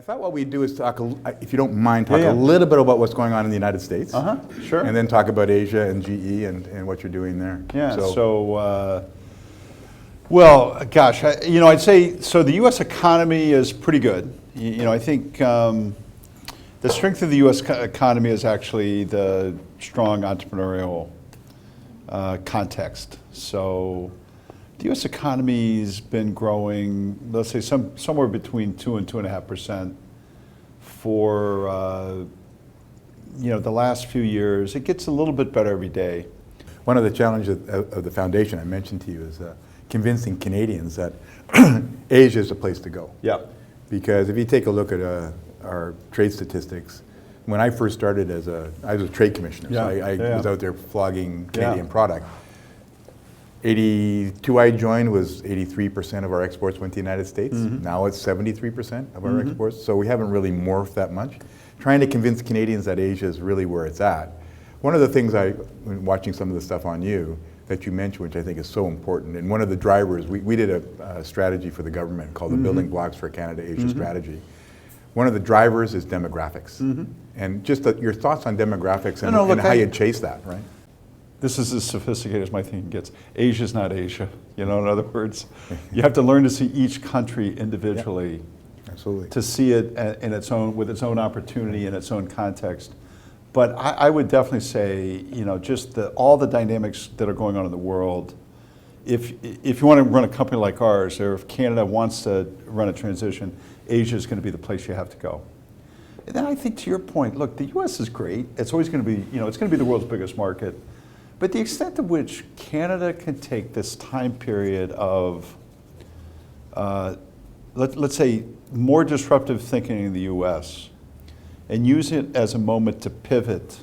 thought what we'd do is talk, if you don't mind, talk a little bit about what's going on in the United States. Sure. And then talk about Asia and GE and what you're doing there. Yeah, well, gosh, I'd say, so the U.S. economy is pretty good. I think the strength of the U.S. economy is actually the strong entrepreneurial context. So the U.S. economy's been growing, let's say, somewhere between 2 and 2.5% for the last few years. It gets a little bit better every day. One of the challenges of the foundation I mentioned to you is convincing Canadians that Asia is the place to go. Yeah. Because if you take a look at our trade statistics, when I first started I was a trade commissioner, so I was out there flogging Canadian product. 82 I joined was 83% of our exports went to the United States. Now it's 73% of our exports, so we haven't really morphed that much. Trying to convince Canadians that Asia is really where it's at. One of the things when watching some of the stuff on you that you mentioned, which I think is so important, and one of the drivers, we did a strategy for the government called the Building Blocks for Canada-Asia Strategy. One of the drivers is demographics. And just your thoughts on demographics and how you chase that, right? This is as sophisticated as my thinking gets. Asia's not Asia, in other words. You have to learn to see each country individually. Absolutely. To see it in with its own opportunity and its own context. But I would definitely say, just all the dynamics that are going on in the world, if you want to run a company like ours, or if Canada wants to run a transition, Asia is going to be the place you have to go. And then I think, to your point, look, the U.S. is great. It's always going to be, it's going to be the world's biggest market. But the extent to which Canada can take this time period of, let's say, more disruptive thinking in the U.S. and use it as a moment to pivot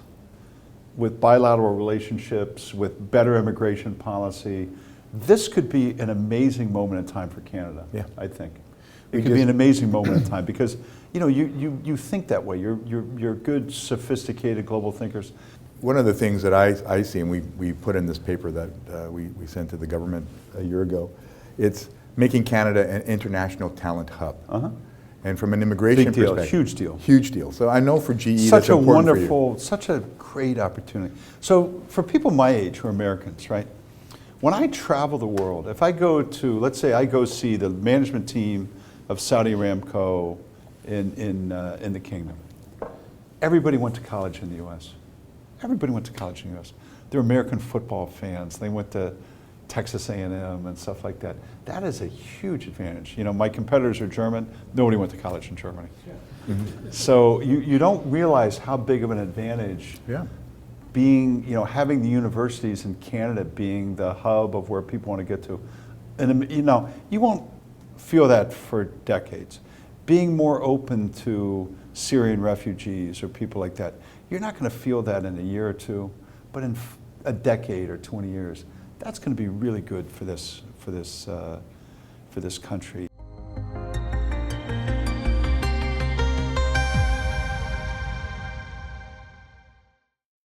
with bilateral relationships, with better immigration policy, this could be an amazing moment in time for Canada, I think. It could be an amazing moment in time because, you think that way. You're good, sophisticated global thinkers. One of the things that I see, and we put in this paper that we sent to the government a year ago, it's making Canada an international talent hub. And from an immigration perspective, huge deal. So I know for GE, that's important for you. Such a great opportunity. So for people my age who are Americans, right? When I travel the world, if I go to, let's say I go see the management team of Saudi Aramco in the kingdom, everybody went to college in the U.S. Everybody went to college in the U.S. They're American football fans. They went to Texas A&M and stuff like that. That is a huge advantage. My competitors are German. Nobody went to college in Germany. So you don't realize how big of an advantage being, having the universities in Canada being the hub of where people want to get to. And you won't feel that for decades. Being more open to Syrian refugees or people like that, you're not going to feel that in a year or two, but in a decade or 20 years, that's going to be really good for this country.